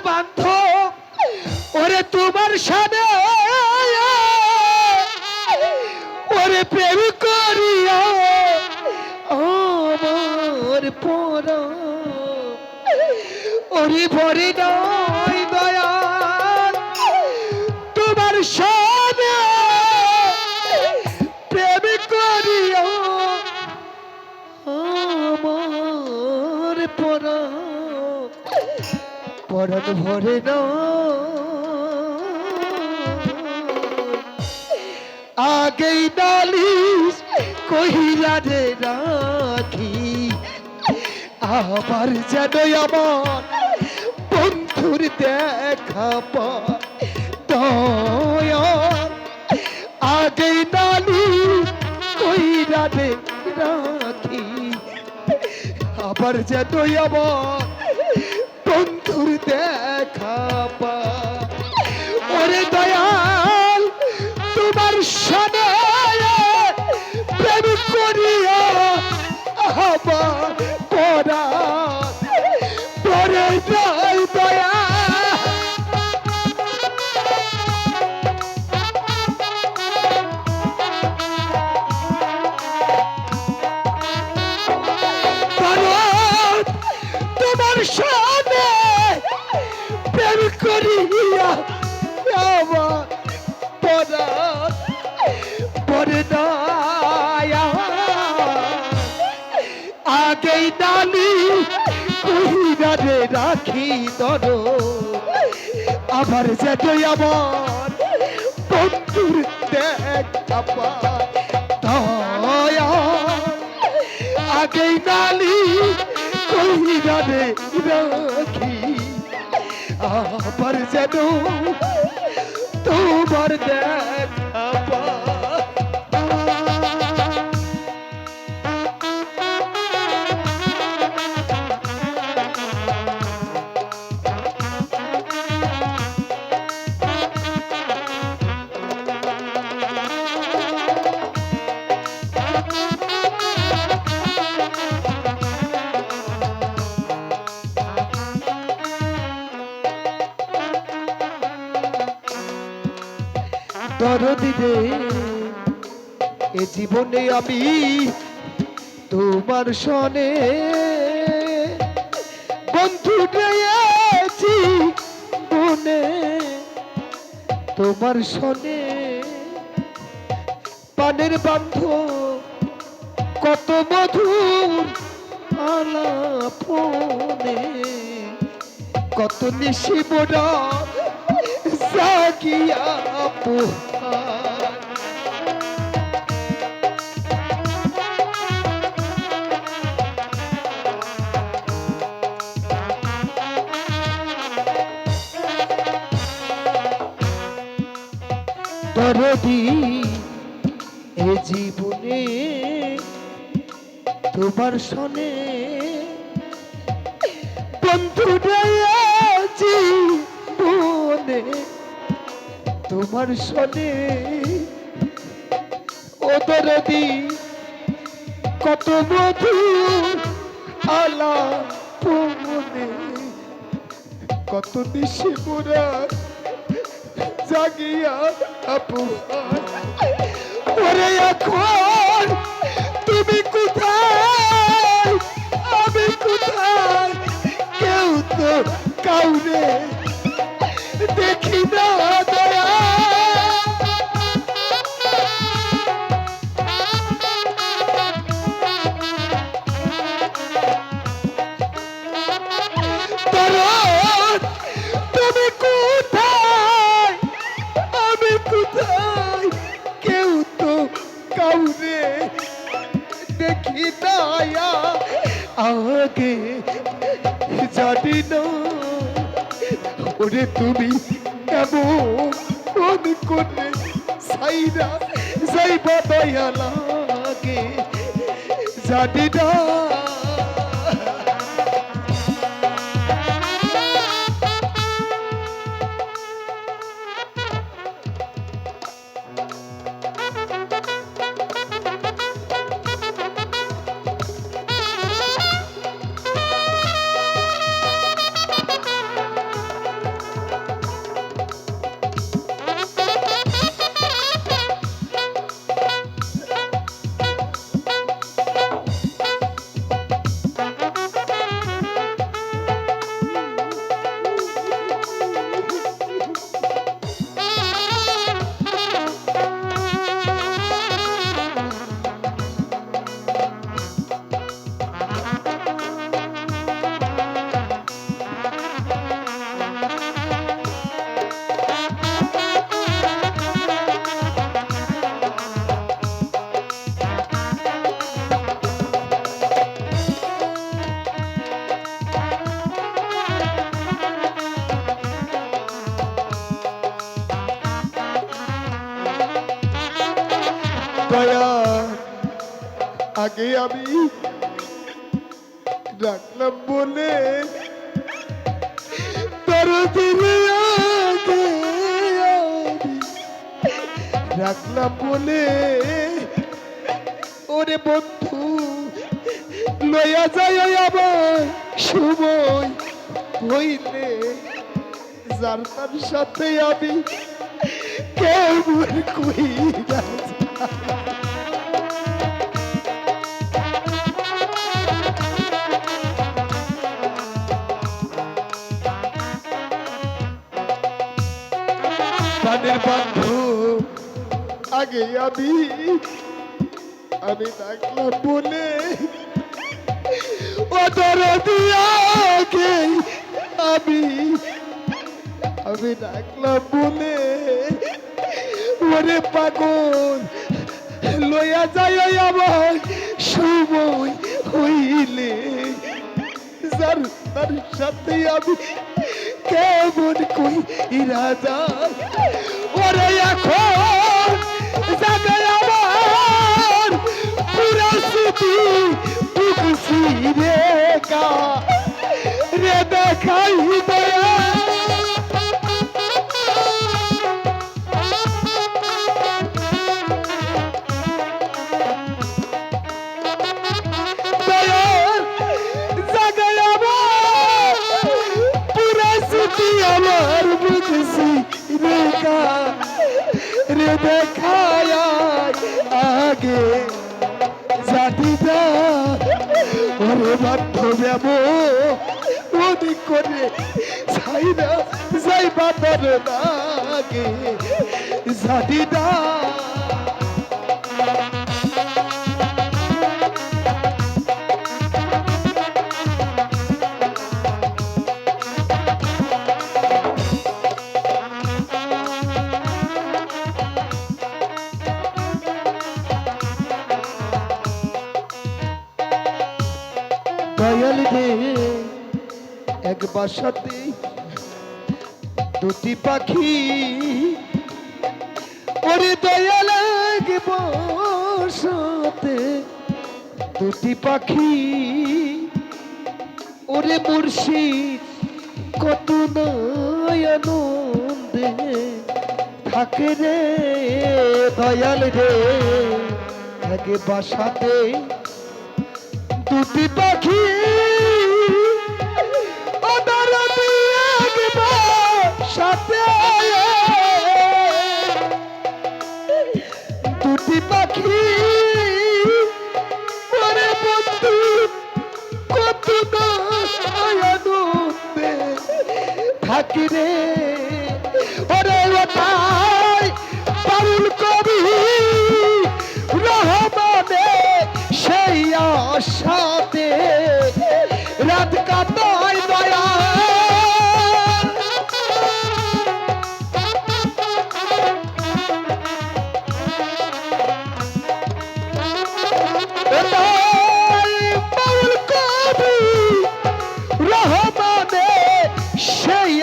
বান্ধব ওরে তোমার সামনে ওরে প্রেম করিয়া আমার পর ওরে ভরে নয় দয়া তোমার সামনে প্রেম করিয়া আমার পরাণ ভরে না আগেই নালিশ কহিলা রে রাখি আবার যেন আমার বন্ধুর দেখা পায় দয়া আগেই নালিশ কহিলা রে রাখি আবার যেন আমার বন্ধুর দেখা পায় ওরে দয়াল তোমার সামনে প্রেম করিয়া আমার পরাণ পরে নাই দয়া তোমার সামনে প্রেম করিয়া আমার পরাণ পরে দয়া আগেই নালি কহিরা রে রাখি দর আবার যেন আমার বন্ধুর দেখা পায় দয়া আগেই নালি কহিরা রে রাখি আবার যেন তোমার দেখা পায় দরদি রে এ জীবনে আমি তোমার সনে বন্ধু রয়েছি মনে তোমার সনে পানের বান্ধব কত মধুর আলাপনে কত নিশি মোরা জাগিয়া পোহার দরদি এ জীবনে তোমার সনে বন্ধু রয়েছি মনে তোমার সনে ও দরদি কত মধুর আলাপনে কত নিশি মোরা জাগিয়া পোহার ওরে এখন তুমি কোথায় আমি কোথায় কেউ তো কাউরে দেখি না দয়া তুমি কোথায় আমি কোথায় কেউ তো কাউরে দেখি দয়া আগে জানি না ওরে তুমি এমন করে সাইরা যাইবা দয়া লাগে জানি না আগে আমি রাখলাম বলে তোর দিলে আগে আমি রাখলাম বলে ওরে বন্ধু লইয়া যায় আবার সময় হইলে যার তার সাথে আমি কেমন কইরা প্রাণের বন্ধু আগে আমি ডাকলাম বলে ও দরদি আগে আমি ডাকলাম বলে ওরে পাগল লইয়া যায় আমার সময় হইলে যার তার সাথে আমি কেমন কইরা যায় ওরে এখন জাগে আমার পুরা স্মৃতি টুকছি রে গা রে দেখাই দয়া আমার বুঝছি রেখা রে দেখায় আগে জাতিটা ওরে বান্ধব ওদি করে ছাইরা যাইবা তোর আগে জাতিটা দয়াল রে এক বাসাতে দুটি পাখি ওরে দয়াল এক বাসাতে দুটি পাখি ওরে মুর্শিদ কত আনন্দে থাকে রে দয়াল রে এক বাসাতে দুটি পাখি ওদের সাথে দুটি পাখি ওরে বন্ধু কত আনন্দে থাকি রে ওরে ওটাই পারুল কবি রহমানে সেই আশাতে রাত কাটায় দয়া বাউল কবি রহমানে সেই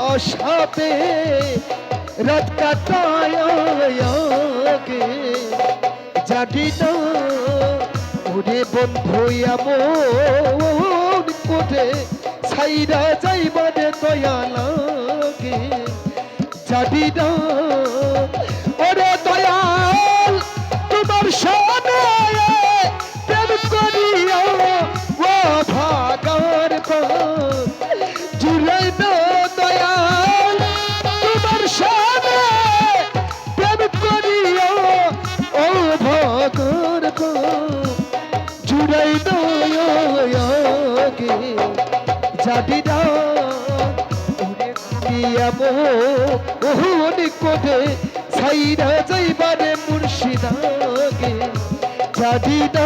আশাতে রাত কাটায় জানি না ওরে বন্ধু এমন কোটে ছাইরা যাইবারে দয়া লাগে জানি না ওরে দয়াল তোমার সামনে প্রেম করিয়া ও ভাগার জুড়াই না দয়াল তোমার সামনে প্রেম করিয়া ও ভাগার জুড়াই নয়াগে জানি না ওহন কোটে ছাইরা যাইবারে মুর্শিদাগে জানি না